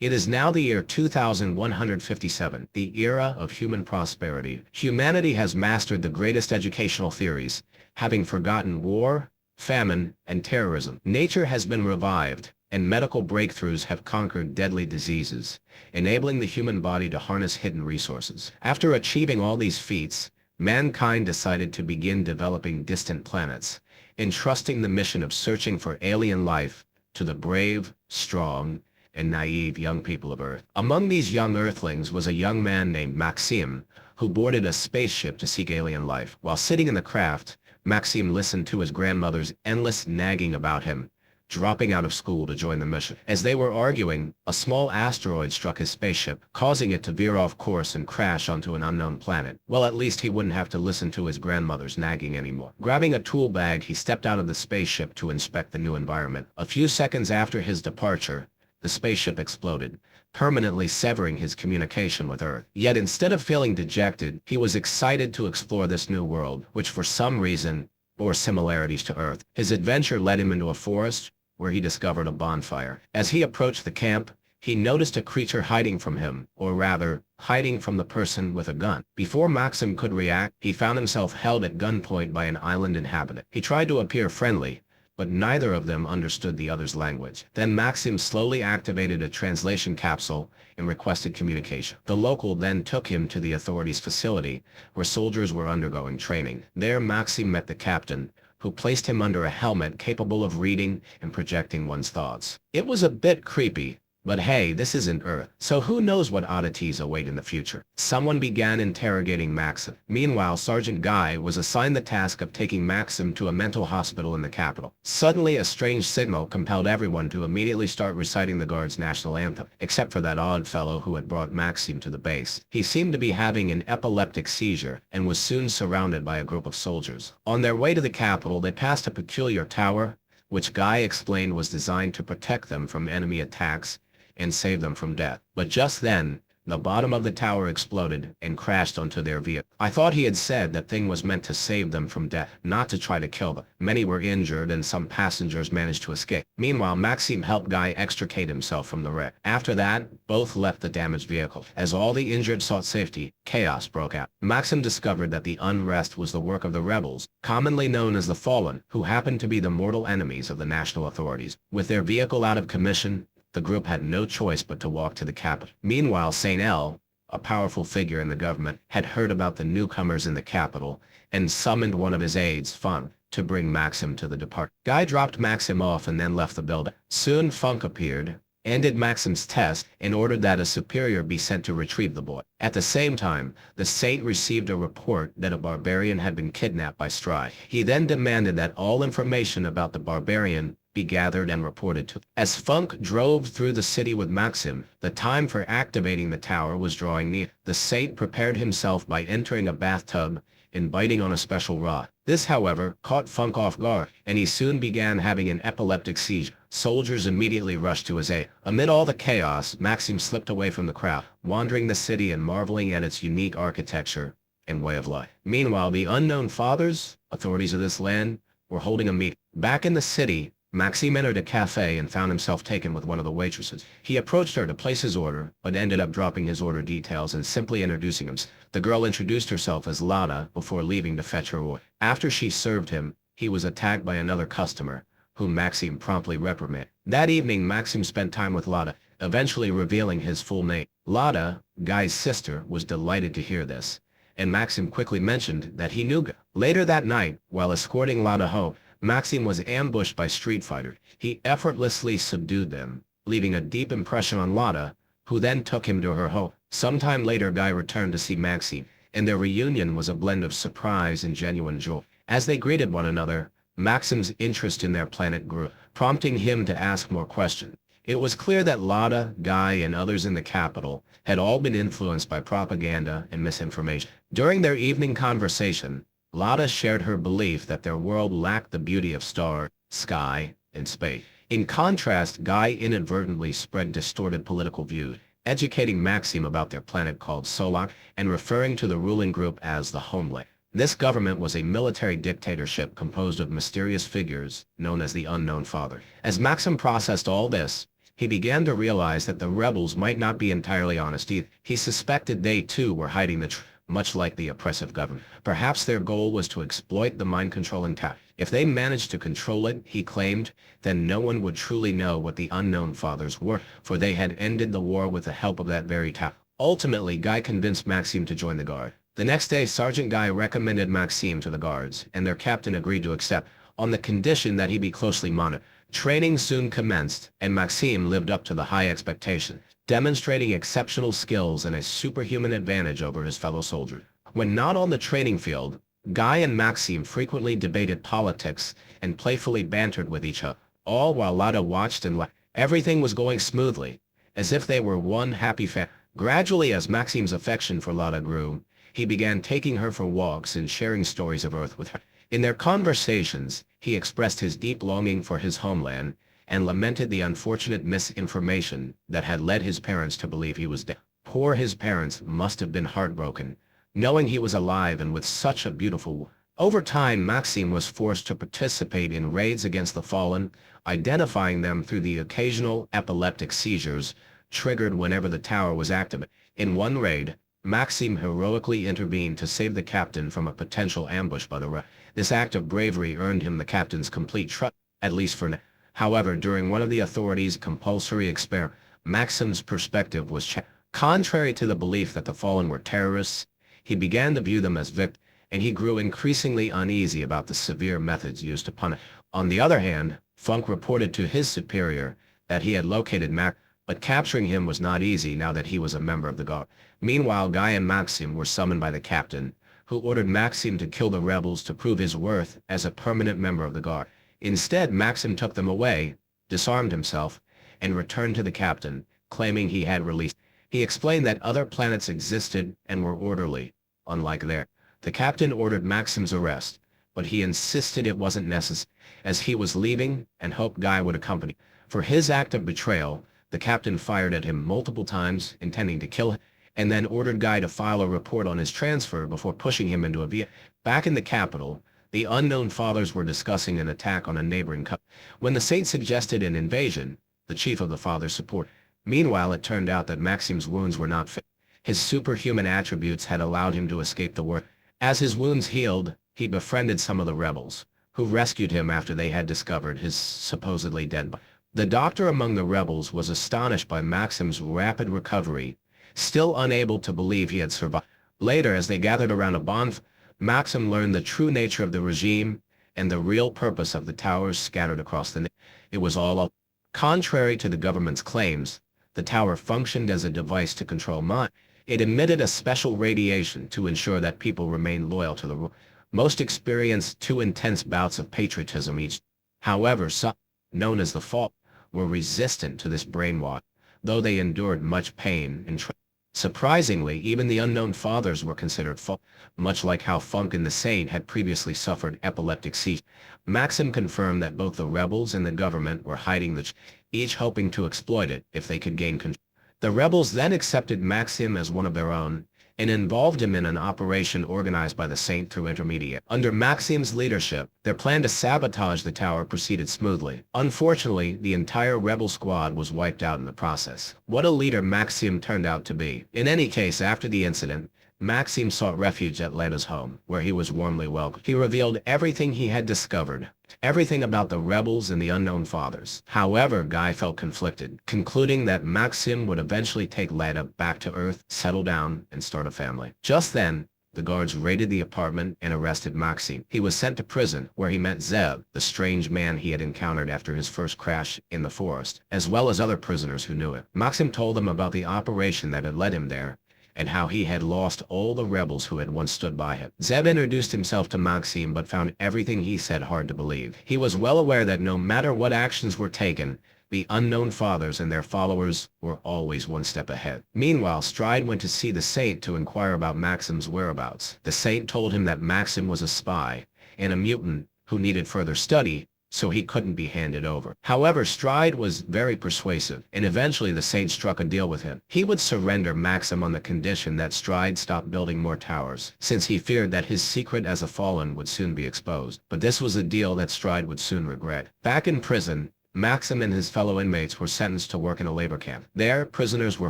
It is now the year 2157, the era of human prosperity. Humanity has mastered the greatest educational theories, having forgotten war, famine, and terrorism. Nature has been revived, and medical breakthroughs have conquered deadly diseases, enabling the human body to harness hidden resources. After achieving all these feats, mankind decided to begin developing distant planets, entrusting the mission of searching for alien life to the brave, strong, and naive young people of Earth. Among these young Earthlings was a young man named Maxim, who boarded a spaceship to seek alien life. While sitting in the craft, Maxim listened to his grandmother's endless nagging about him, dropping out of school to join the mission. As they were arguing, a small asteroid struck his spaceship, causing it to veer off course and crash onto an unknown planet. Well, at least he wouldn't have to listen to his grandmother's nagging anymore. Grabbing a tool bag, he stepped out of the spaceship to inspect the new environment. A few seconds after his departure, the spaceship exploded, permanently severing his communication with Earth. Yet instead of feeling dejected, he was excited to explore this new world, which for some reason bore similarities to Earth. His adventure led him into a forest, where he discovered a bonfire. As he approached the camp, he noticed a creature hiding from him, or rather, hiding from the person with a gun. Before Maxim could react, he found himself held at gunpoint by an island inhabitant. He tried to appear friendly, but neither of them understood the other's language. Then Maxim slowly activated a translation capsule and requested communication. The local then took him to the authorities' facility, where soldiers were undergoing training. There Maxim met the captain, who placed him under a helmet capable of reading and projecting one's thoughts. It was a bit creepy, but hey, this isn't Earth, so who knows what oddities await in the future. Someone began interrogating Maxim. Meanwhile, Sergeant Guy was assigned the task of taking Maxim to a mental hospital in the capital. Suddenly, a strange signal compelled everyone to immediately start reciting the Guard's national anthem, except for that odd fellow who had brought Maxim to the base. He seemed to be having an epileptic seizure and was soon surrounded by a group of soldiers. On their way to the capital, they passed a peculiar tower, which Guy explained was designed to protect them from enemy attacks and save them from death. But just then, the bottom of the tower exploded and crashed onto their vehicle. I thought he had said that thing was meant to save them from death, not to try to kill them. Many were injured and some passengers managed to escape. Meanwhile, Maxim helped Guy extricate himself from the wreck. After that, both left the damaged vehicle. As all the injured sought safety, chaos broke out. Maxim discovered that the unrest was the work of the rebels, commonly known as the Fallen, who happened to be the mortal enemies of the national authorities. With their vehicle out of commission, the group had no choice but to walk to the capital. Meanwhile, St. L, a powerful figure in the government, had heard about the newcomers in the capital and summoned one of his aides, Funk, to bring Maxim to the department. Guy dropped Maxim off and then left the building. Soon Funk appeared, ended Maxim's test, and ordered that a superior be sent to retrieve the boy. At the same time, the Saint received a report that a barbarian had been kidnapped by Stry. He then demanded that all information about the barbarian be gathered and reported to. As Funk drove through the city with Maxim, the time for activating the tower was drawing near. The Saint prepared himself by entering a bathtub and biting on a special rod. This, however, caught Funk off guard, and he soon began having an epileptic seizure. Soldiers immediately rushed to his aid. Amid all the chaos, Maxim slipped away from the crowd, wandering the city and marveling at its unique architecture and way of life. Meanwhile, the unknown fathers, authorities of this land, were holding a meeting. Back in the city, Maxim entered a cafe and found himself taken with one of the waitresses. He approached her to place his order, but ended up dropping his order details and simply introducing himself. The girl introduced herself as Lada before leaving to fetch her order. After she served him, he was attacked by another customer, whom Maxim promptly reprimanded. That evening, Maxim spent time with Lada, eventually revealing his full name. Lada, Guy's sister, was delighted to hear this, and Maxim quickly mentioned that he knew Guy. Later that night, while escorting Lada home, Maxim was ambushed by street fighters. He effortlessly subdued them, leaving a deep impression on Lada, who then took him to her home. Sometime later, Guy returned to see Maxim, and their reunion was a blend of surprise and genuine joy. As they greeted one another, Maxim's interest in their planet grew, prompting him to ask more questions. It was clear that Lada, Guy, and others in the capital had all been influenced by propaganda and misinformation. During their evening conversation, Lada shared her belief that their world lacked the beauty of stars, sky, and space. In contrast, Guy inadvertently spread distorted political views, educating Maxim about their planet called Solak and referring to the ruling group as the Homeland. This government was a military dictatorship composed of mysterious figures known as the Unknown Father. As Maxim processed all this, he began to realize that the rebels might not be entirely honest either. He suspected they too were hiding the truth, much like the oppressive government. Perhaps their goal was to exploit the mind-controlling tower. If they managed to control it, he claimed, then no one would truly know what the Unknown Fathers were, for they had ended the war with the help of that very tower. Ultimately, Guy convinced Maxime to join the Guard. The next day, Sergeant Guy recommended Maxime to the Guards, and their captain agreed to accept, on the condition that he be closely monitored. Training soon commenced, and Maxime lived up to the high expectation, demonstrating exceptional skills and a superhuman advantage over his fellow soldiers. When not on the training field, Guy and Maxime frequently debated politics and playfully bantered with each other, all while Lada watched and laughed. Everything was going smoothly, as if they were one happy family. Gradually, as Maxime's affection for Lada grew, he began taking her for walks and sharing stories of Earth with her. In their conversations, he expressed his deep longing for his homeland and lamented the unfortunate misinformation that had led his parents to believe he was dead. Poor his parents must have been heartbroken, knowing he was alive and with such a beautiful wife. Over time, Maxime was forced to participate in raids against the Fallen, identifying them through the occasional epileptic seizures triggered whenever the tower was activated. In one raid, Maxime heroically intervened to save the captain from a potential ambush by the rebels. This act of bravery earned him the captain's complete trust, at least for now. However, during one of the authorities' compulsory experiments, Maxime's perspective was changed. Contrary to the belief that the Fallen were terrorists, he began to view them as victims, and he grew increasingly uneasy about the severe methods used to punish. On the other hand, Funk reported to his superior that he had located Max, but capturing him was not easy now that he was a member of the Guard. Meanwhile, Guy and Maxime were summoned by the captain, who ordered Maxime to kill the rebels to prove his worth as a permanent member of the Guard. Instead, Maxime took them away, disarmed himself, and returned to the captain, claiming he had released. He explained that other planets existed and were orderly, unlike theirs. The captain ordered Maxime's arrest, but he insisted it wasn't necessary, as he was leaving and hoped Guy would accompany. For his act of betrayal, the captain fired at him multiple times, intending to kill him, and then ordered Guy to file a report on his transfer before pushing him into a vehicle. Back in the capital, the Unknown Fathers were discussing an attack on a neighboring country. When the Saint suggested an invasion, the chief of the Fathers supported. Meanwhile, it turned out that Maxime's wounds were not fatal. His superhuman attributes had allowed him to escape the war. As his wounds healed, he befriended some of the rebels, who rescued him after they had discovered his supposedly dead body. The doctor among the rebels was astonished by Maxime's rapid recovery, still unable to believe he had survived. Later, as they gathered around a bonfire, Maxime learned the true nature of the regime and the real purpose of the towers scattered across the nation. It was all contrary to the government's claims. The tower functioned as a device to control mind. It emitted a special radiation to ensure that people remained loyal to the ruler. Most experienced two intense bouts of patriotism each. However, some, known as the Fall, were resistant to this brainwash, though they endured much pain and surprisingly, even the Unknown Fathers were considered false, much like how Funk and the Saint had previously suffered epileptic seizures. Maxime confirmed that both the rebels and the government were hiding the each hoping to exploit it if they could gain control. The rebels then accepted Maxime as one of their own, and involved him in an operation organized by the Saint through intermediate. Under Maxime's leadership, their plan to sabotage the tower proceeded smoothly. Unfortunately, the entire rebel squad was wiped out in the process. What a leader Maxime turned out to be. In any case, after the incident, Maxime sought refuge at Lada's home, where he was warmly welcomed. He revealed everything he had discovered, everything about the rebels and the Unknown Fathers. However, Guy felt conflicted, concluding that Maxime would eventually take Lada back to Earth, settle down, and start a family. Just then, the guards raided the apartment and arrested Maxime. He was sent to prison, where he met Zeb, the strange man he had encountered after his first crash in the forest, as well as other prisoners who knew him. Maxime told them about the operation that had led him there, and how he had lost all the rebels who had once stood by him. Zeb introduced himself to Maxime but found everything he said hard to believe. He was well aware that no matter what actions were taken, the Unknown Fathers and their followers were always one step ahead. Meanwhile, Stride went to see the Saint to inquire about Maxime's whereabouts. The Saint told him that Maxime was a spy and a mutant who needed further study, so he couldn't be handed over. However, Stride was very persuasive, and eventually the Saint struck a deal with him. He would surrender Maxime on the condition that Stride stopped building more towers, since he feared that his secret as a Fallen would soon be exposed. But this was a deal that Stride would soon regret. Back in prison, Maxim and his fellow inmates were sentenced to work in a labor camp. There, prisoners were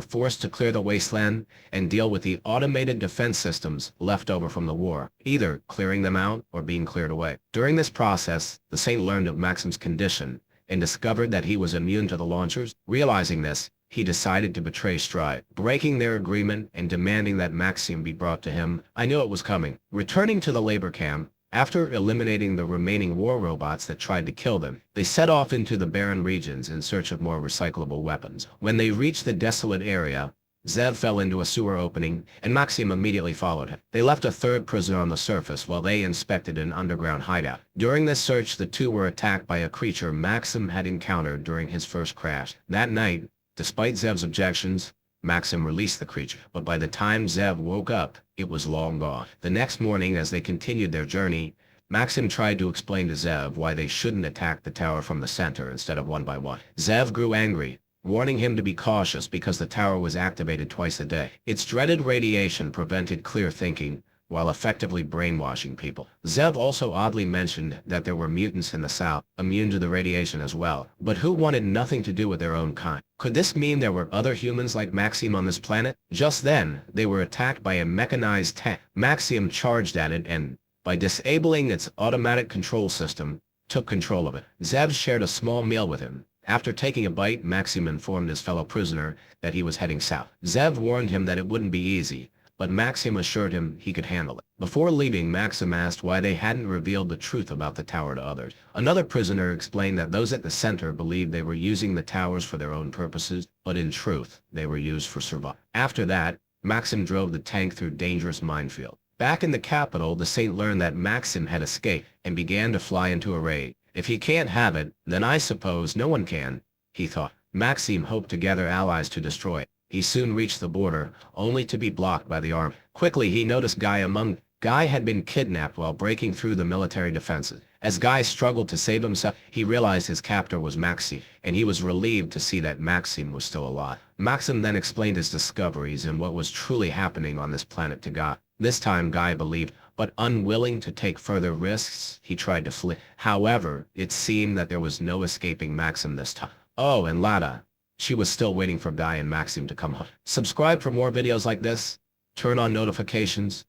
forced to clear the wasteland and deal with the automated defense systems left over from the war, either clearing them out or being cleared away. During this process, the Saint learned of Maxim's condition and discovered that he was immune to the launchers. Realizing this, he decided to betray Stride, breaking their agreement and demanding that Maxim be brought to him. I knew it was coming. Returning to the labor camp, after eliminating the remaining war robots that tried to kill them, they set off into the barren regions in search of more recyclable weapons. When they reached the desolate area, Zev fell into a sewer opening, and Maxim immediately followed him. They left a third prisoner on the surface while they inspected an underground hideout. During this search, the two were attacked by a creature Maxim had encountered during his first crash. That night, despite Zev's objections, Maxim released the creature, but by the time Zev woke up, it was long gone. The next morning, as they continued their journey, Maxim tried to explain to Zev why they shouldn't attack the tower from the center instead of one by one. Zev grew angry, warning him to be cautious because the tower was activated twice a day. Its dreaded radiation prevented clear thinking, while effectively brainwashing people. Zev also oddly mentioned that there were mutants in the south, immune to the radiation as well, but who wanted nothing to do with their own kind. Could this mean there were other humans like Maxim on this planet? Just then, they were attacked by a mechanized tank. Maxim charged at it and, by disabling its automatic control system, took control of it. Zev shared a small meal with him. After taking a bite, Maxim informed his fellow prisoner that he was heading south. Zev warned him that it wouldn't be easy, but Maxim assured him he could handle it. Before leaving, Maxim asked why they hadn't revealed the truth about the tower to others. Another prisoner explained that those at the center believed they were using the towers for their own purposes, but in truth, they were used for survival. After that, Maxim drove the tank through dangerous minefield. Back in the capital, the Saint learned that Maxim had escaped and began to fly into a raid. If he can't have it, then I suppose no one can, he thought. Maxim hoped to gather allies to destroy it. He soon reached the border, only to be blocked by the army. Quickly, he noticed Guy had been kidnapped while breaking through the military defenses. As Guy struggled to save himself, he realized his captor was Maxim, and he was relieved to see that Maxim was still alive. Maxim then explained his discoveries and what was truly happening on this planet to Guy. This time, Guy believed, but unwilling to take further risks, he tried to flee. However, it seemed that there was no escaping Maxim this time. Oh, and Lada. She was still waiting for Guy and Maxim to come home. Subscribe for more videos like this, turn on notifications,